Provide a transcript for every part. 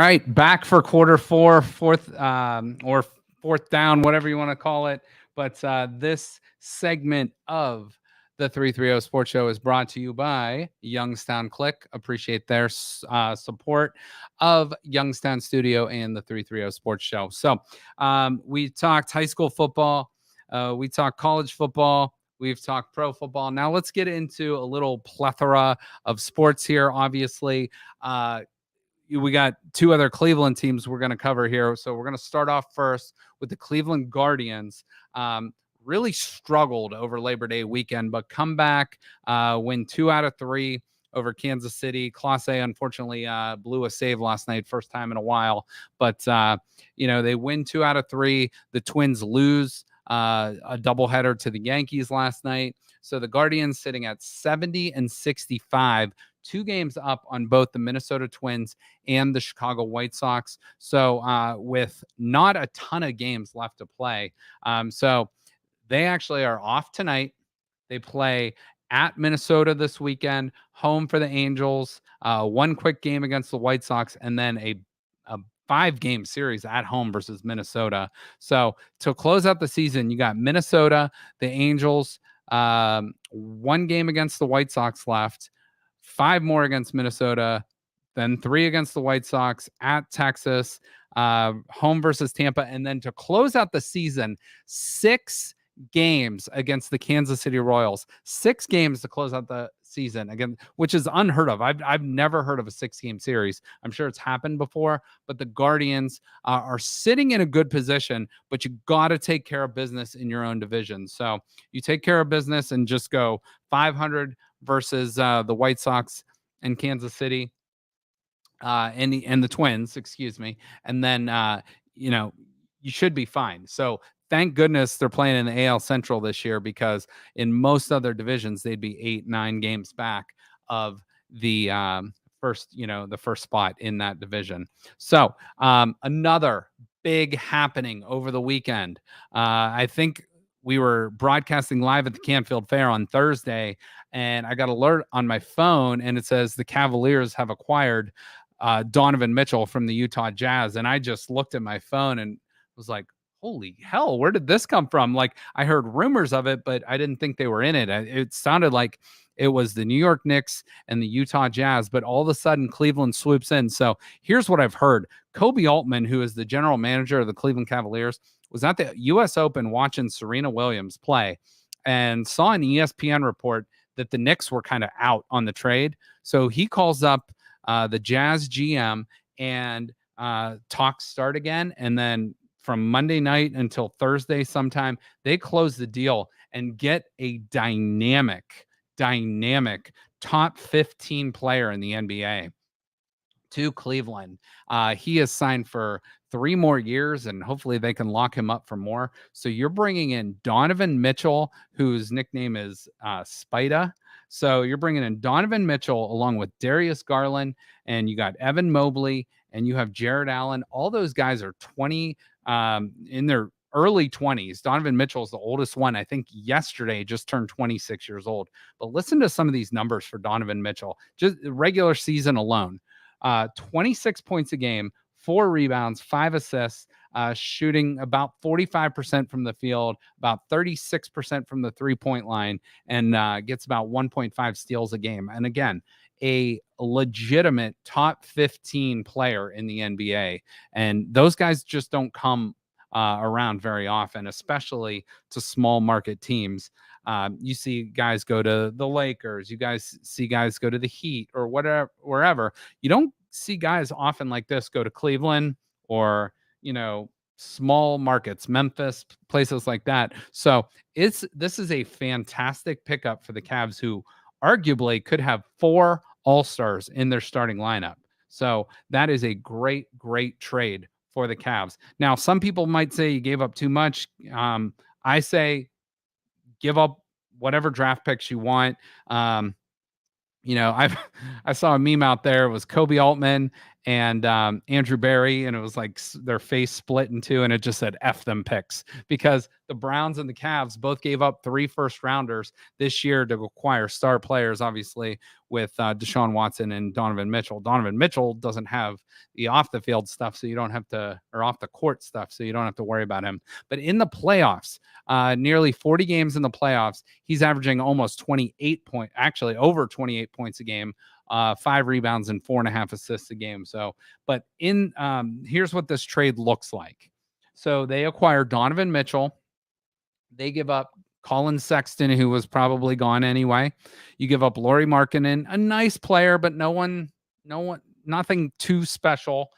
right, back for quarter four, or fourth down, whatever you want to call it. But this segment of the 330 Sports Show is brought to you by Youngstown Click. Appreciate their support of Youngstown Studio and the 330 Sports Show. So we talked high school football, we talked college football. We've talked pro football. Now let's get into a little plethora of sports here. Obviously, we got two other Cleveland teams we're going to cover here. So we're going to start off first with the Cleveland Guardians. Really struggled over Labor Day weekend, but come back, win 2 out of 3 over Kansas City. Class A, unfortunately, blew a save last night, first time in a while. But, they win 2 out of 3. The Twins lose a doubleheader to the Yankees last night. So the Guardians sitting at 70-65. 2 games up on both the Minnesota Twins and the Chicago White Sox. So with not a ton of games left to play. So they actually are off tonight. They play at Minnesota this weekend, home for the Angels, 1 quick game against the White Sox, and then a 5-game series at home versus Minnesota. So to close out the season, you got Minnesota, the Angels, 1 game against the White Sox left, 5 more against Minnesota, then 3 against the White Sox, at Texas, home versus Tampa, and then to close out the season, 6 games against the Kansas City Royals. 6 games to close out the season, again, which is unheard of. I've never heard of a 6-game series. I'm sure it's happened before, but the Guardians are sitting in a good position, but you got to take care of business in your own division. So you take care of business and just go 500 versus the White Sox and Kansas City and the Twins, excuse me. And then, you should be fine. So thank goodness they're playing in the AL Central this year, because in most other divisions, they'd be 8-9 games back of the first spot in that division. So another big happening over the weekend. I think we were broadcasting live at the Canfield Fair on Thursday, and I got an alert on my phone, and it says the Cavaliers have acquired Donovan Mitchell from the Utah Jazz. And I just looked at my phone and was like, holy hell, where did this come from? Like, I heard rumors of it, but I didn't think they were in it. It sounded like it was the New York Knicks and the Utah Jazz, but all of a sudden Cleveland swoops in. So here's what I've heard. Kobe Altman, who is the general manager of the Cleveland Cavaliers, was at the US Open watching Serena Williams play and saw an ESPN report that the Knicks were kind of out on the trade. So he calls up the Jazz GM and talks start again. And then from Monday night until Thursday sometime, they close the deal and get a dynamic top 15 player in the NBA to Cleveland. He is signed for 3 more years, and hopefully they can lock him up for more. So you're bringing in Donovan Mitchell, whose nickname is Spida. So you're bringing in Donovan Mitchell along with Darius Garland, and you got Evan Mobley, and you have Jared Allen. All those guys are 20 in their early 20s. Donovan Mitchell is the oldest one. I think yesterday just turned 26 years old. But listen to some of these numbers for Donovan Mitchell. Just regular season alone. 26 points a game, 4 rebounds, 5 assists, shooting about 45% from the field, about 36% from the 3-point line, and gets about 1.5 steals a game. And again, a legitimate top 15 player in the NBA. And those guys just don't come around very often, especially to small market teams. You see guys go to the Lakers, you guys see guys go to the Heat or whatever, wherever. You don't see guys often like this go to Cleveland or, small markets, Memphis, places like that. So this is a fantastic pickup for the Cavs, who arguably could have 4 All-Stars in their starting lineup. So that is a great trade for the Cavs. Now, some people might say you gave up too much. I say give up whatever draft picks you want. I saw a meme out there. It was Kobe Altman and Andrew Barry, and it was like their face split in two, and it just said "F them picks," because the Browns and the Cavs both gave up 3 first-rounders this year to acquire star players, obviously, with Deshaun Watson and Donovan Mitchell. Donovan Mitchell doesn't have the off-the-field stuff, so you don't have to, or off-the-court stuff, so you don't have to worry about him. But in the playoffs, nearly 40 games in the playoffs, he's averaging almost 28 points, actually over 28 points a game, 5 rebounds and 4.5 assists a game. So, but here's what this trade looks like. So they acquire Donovan Mitchell. They give up Colin Sexton, who was probably gone anyway. You give up Lauri Markkanen, a nice player, but nothing too special.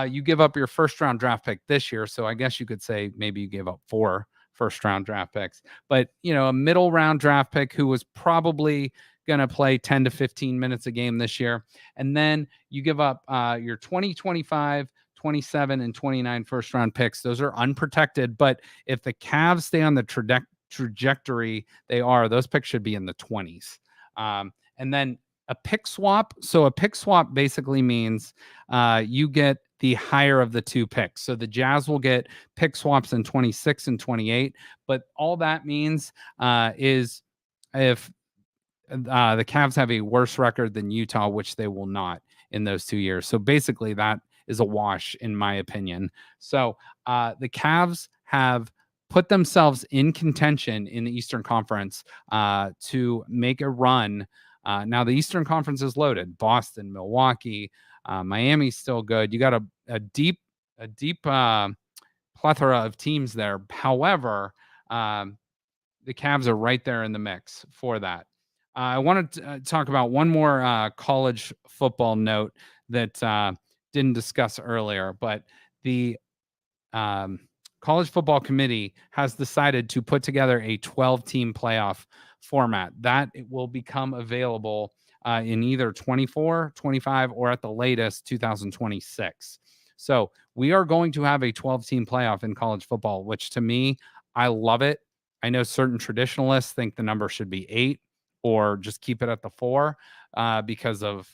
You give up your first-round draft pick this year, so I guess you could say maybe you gave up 4 first-round draft picks. But, a middle-round draft pick who was probably going to play 10 to 15 minutes a game this year. And then you give up your 2025, 27, and 29 first-round picks. Those are unprotected, but if the Cavs stay on the trajectory they are, those picks should be in the 20s. And then a pick swap. So a pick swap basically means you get the higher of the 2 picks. So the Jazz will get pick swaps in 26 and 28. But all that means is if the Cavs have a worse record than Utah, which they will not in those 2 years. So basically that is a wash in my opinion. So the Cavs have put themselves in contention in the Eastern Conference to make a run. Now the Eastern Conference is loaded. Boston, Milwaukee, Miami's still good. You got a deep plethora of teams there. However, the Cavs are right there in the mix for that. I wanted to talk about one more college football note that didn't discuss earlier, but the College Football Committee has decided to put together a 12-team playoff format that it will become available in either 24, 25, or at the latest 2026. So we are going to have a 12-team playoff in college football, which to me, I love it. I know certain traditionalists think the number should be 8 or just keep it at the 4 because of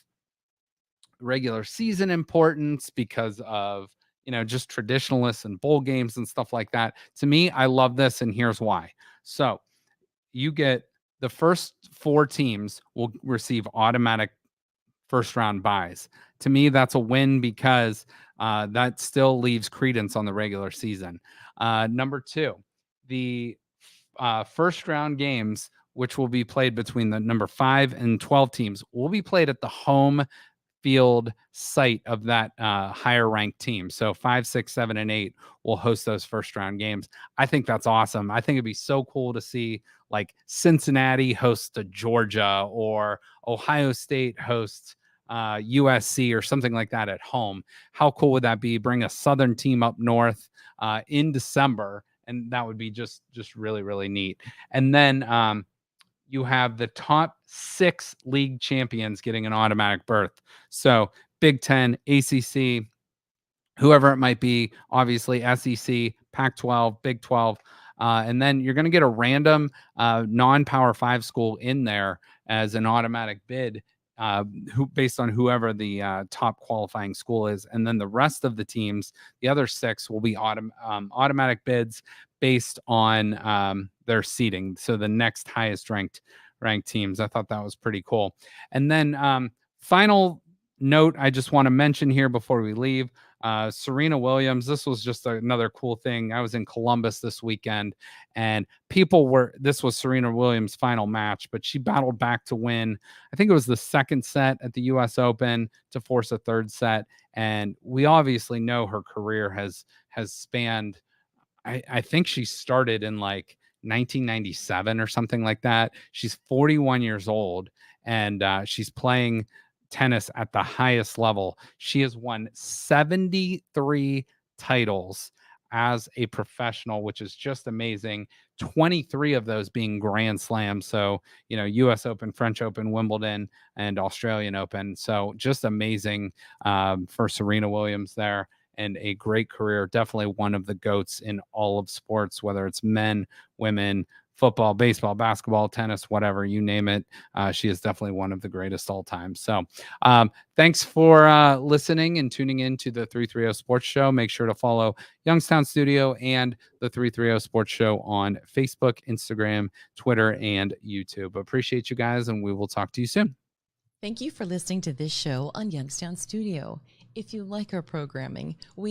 regular season importance, because of just traditionalists and bowl games and stuff like that. To me, I love this, and here's why. So you get the first 4 teams will receive automatic first round buys. To me, that's a win because that still leaves credence on the regular season. Number 2, the first round games, which will be played between the number 5 and 12 teams, will be played at the home field site of that higher ranked team. So 5, 6, 7, and 8 will host those first round games. I think that's awesome. I think it'd be so cool to see like Cincinnati host to Georgia, or Ohio State hosts USC or something like that at home. How cool would that be? Bring a Southern team up north in December, and that would be just really, really neat. And then you have the top 6 league champions getting an automatic berth. So Big Ten, ACC, whoever it might be, obviously SEC, Pac-12, Big 12. And then you're going to get a random non-Power 5 school in there as an automatic bid based on whoever the top qualifying school is. And then the rest of the teams, the other 6, will be automatic bids based on their seeding. So the next highest ranked teams. I thought that was pretty cool. And then final note I just want to mention here before we leave, Serena Williams. This was just another cool thing. I was in Columbus this weekend, and this was Serena Williams' final match, but she battled back to win. I think it was the second set at the US Open to force a third set. And we obviously know her career has spanned, I think she started in like 1997 or something like that. She's 41 years old, and she's playing tennis at the highest level. She has won 73 titles as a professional, which is just amazing. 23 of those being Grand Slams. So, US Open, French Open, Wimbledon, and Australian Open. So just amazing for Serena Williams there. and a great career. Definitely one of the GOATs in all of sports, whether it's men, women, football, baseball, basketball, tennis, whatever, you name it. She is definitely one of the greatest all time. So thanks for listening and tuning in to the 330 Sports Show. Make sure to follow Youngstown Studio and the 330 Sports Show on Facebook, Instagram, Twitter, and YouTube. Appreciate you guys, and we will talk to you soon. Thank you for listening to this show on Youngstown Studio. If you like our programming, we